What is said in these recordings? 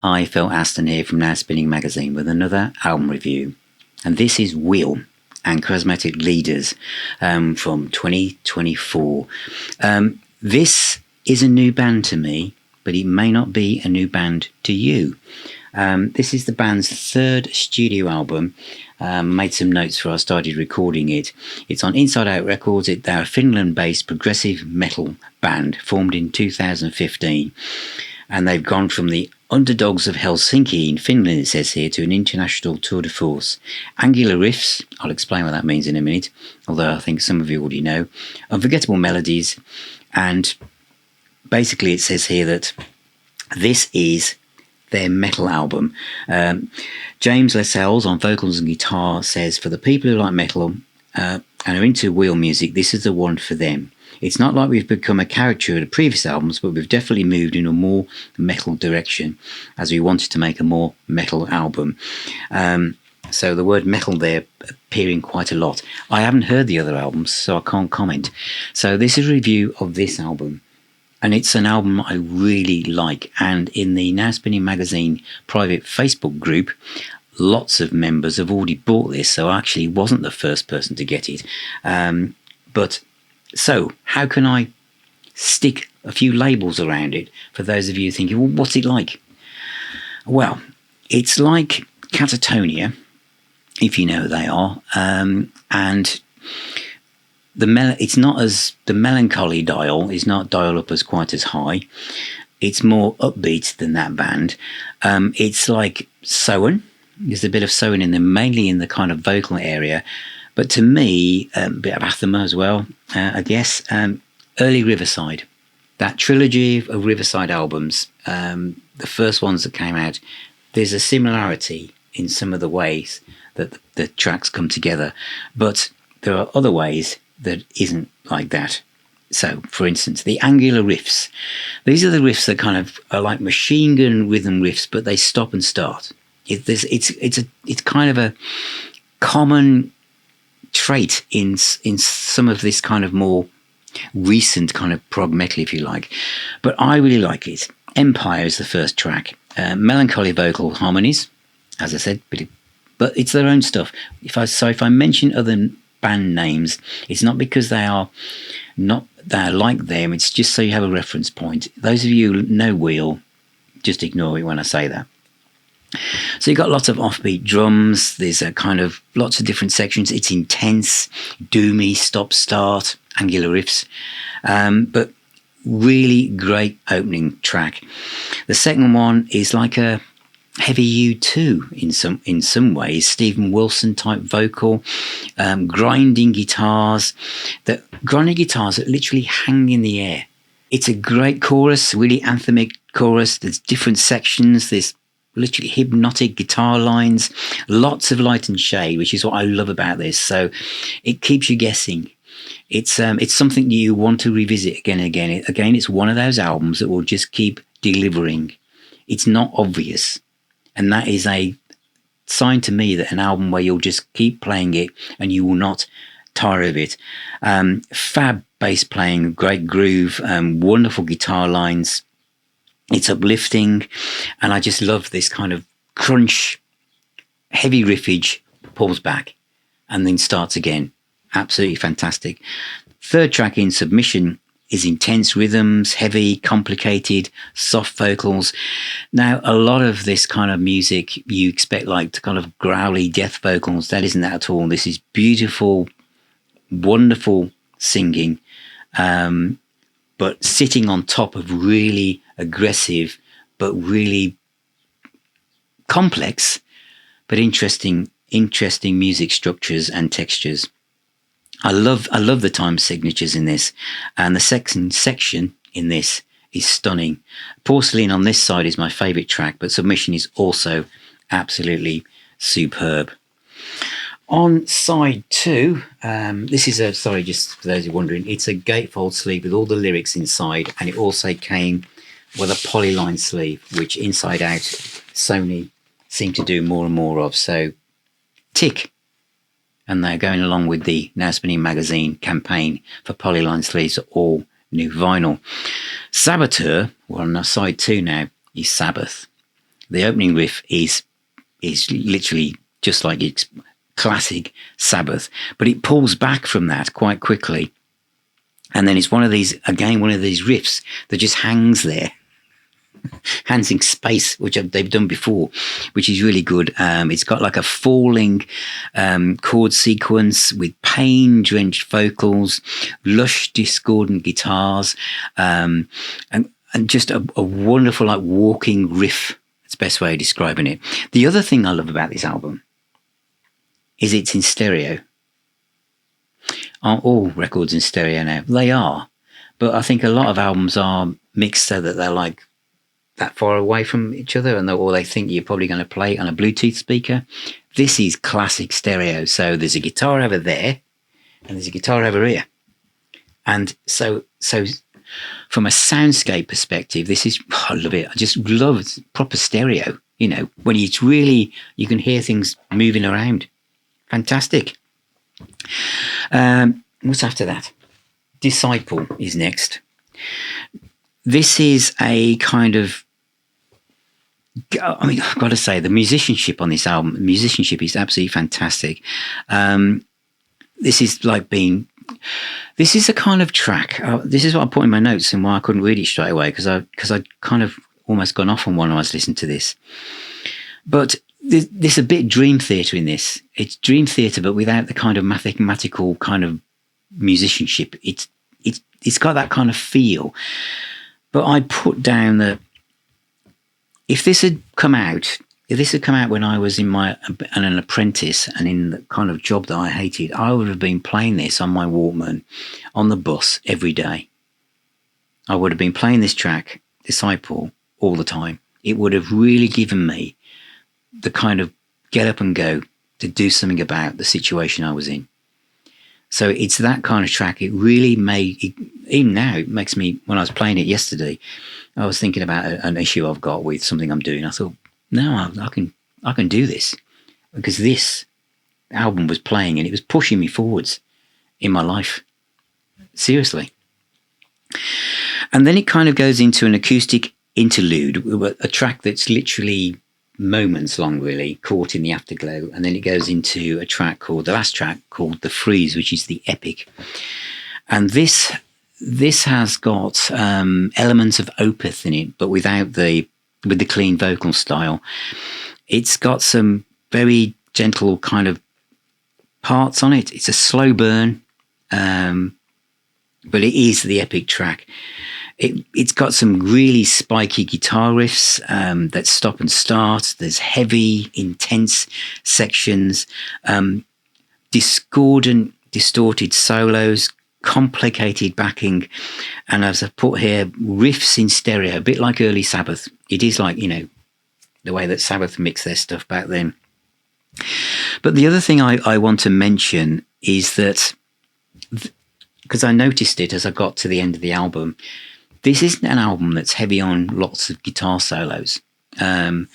Hi, Phil Aston here from Now Spinning Magazine with another album review. And this is Wheel and Charismatic Leaders from 2024. This is a new band to me, but it may not be a new band to you. This is the band's third studio album. Made some notes before I started recording it. It's on Inside Out Records. They're a Finland-based progressive metal band formed in 2015. And they've gone from the underdogs of Helsinki in Finland, it says here, to an international tour de force. Angular riffs, I'll explain what that means in a minute, although I think some of you already know. Unforgettable melodies. And basically it says here that this is their metal album. James Lascelles on vocals and guitar says, for the people who like metal and are into wheel music, this is the one for them. It's not like we've become a caricature of the previous albums, but we've definitely moved in a more metal direction as we wanted to make a more metal album. So the word metal there appearing quite a lot. I haven't heard the other albums, so I can't comment. So this is a review of this album. And it's an album I really like. And in the Now Spinning Magazine private Facebook group, lots of members have already bought this. So I actually wasn't the first person to get it. So how can I stick a few labels around it for those of you thinking, well, what's it like? Well, it's like Katatonia, if you know who they are. And it's not as, the melancholy dial is not dial up as quite as high. It's more upbeat than that band. It's like SOEN. There's a bit of SOEN in there, mainly in the kind of vocal area. But to me, a bit of Anathema as well, I guess. Early Riverside, that trilogy of Riverside albums, the first ones that came out, there's a similarity in some of the ways that the tracks come together. But there are other ways that isn't like that. So, for instance, the angular riffs. These are the riffs that kind of are like machine gun rhythm riffs, but they stop and start. It's kind of a common trait in some of this kind of more recent kind of prog metal, if you like, but I really like it. Empire is the first track. Melancholy vocal harmonies, as I said, but it's their own stuff. If I mention other band names, it's not because they are like them. It's just so you have a reference point. Those of you who know Wheel, just ignore it when I say that. So you've got lots of offbeat drums. There's a kind of lots of different sections. It's intense, doomy, stop-start, angular riffs, but really great opening track. The second one is like a heavy U2 in some ways. Stephen Wilson type vocal, grinding guitars that literally hang in the air. It's a great chorus, really anthemic chorus. There's different sections. There's literally hypnotic guitar lines, lots of light and shade, which is what I love about this. So it keeps you guessing. It's something you want to revisit again and again. Again, it's one of those albums that will just keep delivering. It's not obvious. And that is a sign to me that an album where you'll just keep playing it and you will not tire of it. Fab bass playing, great groove, wonderful guitar lines. It's uplifting, and I just love this kind of crunch, heavy riffage, pulls back, and then starts again. Absolutely fantastic. Third track in Submission is intense rhythms, heavy, complicated, soft vocals. Now, a lot of this kind of music you expect like to kind of growly death vocals. That isn't that at all. This is beautiful, wonderful singing, but sitting on top of really aggressive, but really complex, but interesting music structures and textures. I love the time signatures in this, and the section in this is stunning. Porcelain on this side is my favourite track, but Submission is also absolutely superb. On side 2, this is just for those who are wondering, it's a gatefold sleeve with all the lyrics inside, and it also came with a polyline sleeve, which Inside Out Sony seem to do more and more of. So tick. And they're going along with the Now Spinning Magazine campaign for polyline sleeves for all new vinyl. Saboteur, we're on side 2 now, is Sabbath. The opening riff is literally just like it's classic Sabbath, but it pulls back from that quite quickly. And then it's one of these riffs that just hangs there, hangs in space, which they've done before, which is really good. It's got like a falling chord sequence with pain-drenched vocals, lush, discordant guitars, and just a wonderful, like, walking riff. That's the best way of describing it. The other thing I love about this album is it's in stereo. Aren't all records in stereo now? They are. But I think a lot of albums are mixed so that they're like that far away from each other, or they think you're probably going to play on a Bluetooth speaker. This is classic stereo. So there's a guitar over there and there's a guitar over here. And so from a soundscape perspective, this is, I love it. I just love proper stereo, when it's really, you can hear things moving around. Fantastic. What's after that? Disciple is next. This is a kind of, I've got to say, the musicianship on this album, musicianship is absolutely fantastic. This is a kind of track. This is what I put in my notes and why I couldn't read it straight away, because I'd kind of almost gone off on one when I was listening to this. But there's a bit Dream Theater in this. It's Dream Theater, but without the kind of mathematical kind of musicianship. It's got that kind of feel. But I put down that if this had come out when I was an apprentice and in the kind of job that I hated, I would have been playing this on my Walkman on the bus every day. I would have been playing this track, Disciple, all the time. It would have really given me the kind of get up and go to do something about the situation I was in. So it's that kind of track. It really even now, it makes me, when I was playing it yesterday, I was thinking about an issue I've got with something I'm doing. I thought, no, I can do this, because this album was playing and it was pushing me forwards in my life. Seriously. And then it kind of goes into an acoustic interlude, a track that's literally moments long, really, caught in the afterglow. And then it goes into the last track called The Freeze, which is the epic. And this has got elements of Opeth in it, but with the clean vocal style. It's got some very gentle kind of parts on it. It's a slow burn, but it is the epic track. It's got some really spiky guitar riffs that stop and start. There's heavy, intense sections, discordant, distorted solos, complicated backing, and as I put here, riffs in stereo, a bit like early Sabbath. It is like, the way that Sabbath mixed their stuff back then. But the other thing I want to mention is that, because I noticed it as I got to the end of the album, this isn't an album that's heavy on lots of guitar solos. I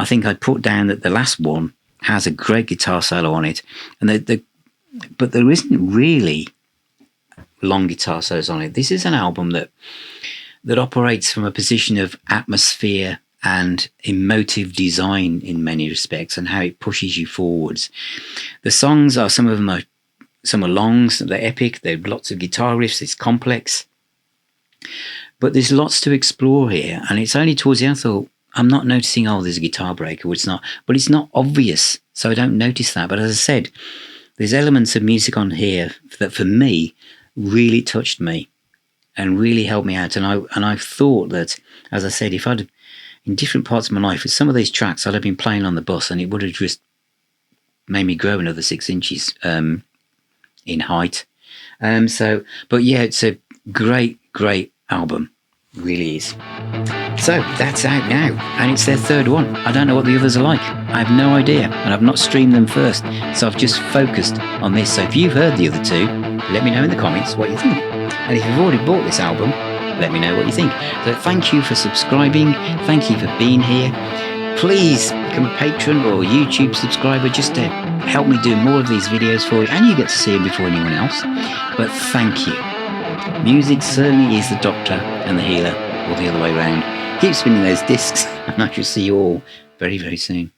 think I put down that the last one has a great guitar solo on it, but there isn't really long guitar solos on it. This is an album that operates from a position of atmosphere and emotive design in many respects, and how it pushes you forwards. The songs are, some are long, they're epic, they're lots of guitar riffs, it's complex. But there's lots to explore here, and it's only towards the end I thought, I'm not noticing, there's a guitar break, or it's not obvious, so I don't notice that. But as I said, there's elements of music on here that for me really touched me and really helped me out. And I thought that, as I said, if I'd, in different parts of my life, with some of these tracks, I'd have been playing on the bus and it would have just made me grow another 6 inches in height. But yeah, it's a great album, really is. So that's out now, and it's their third one. I don't know what the others are like. I have no idea, and I've not streamed them first, so I've just focused on this. So if you've heard the other two, let me know in the comments what you think. And if you've already bought this album, let me know what you think. So thank you for subscribing. Thank you for being here. Please become a Patron or YouTube subscriber just to help me do more of these videos for you, and you get to see them before anyone else. But thank you. Music certainly is the doctor and the healer, or the other way around. Keep spinning those discs, and I shall see you all very, very soon.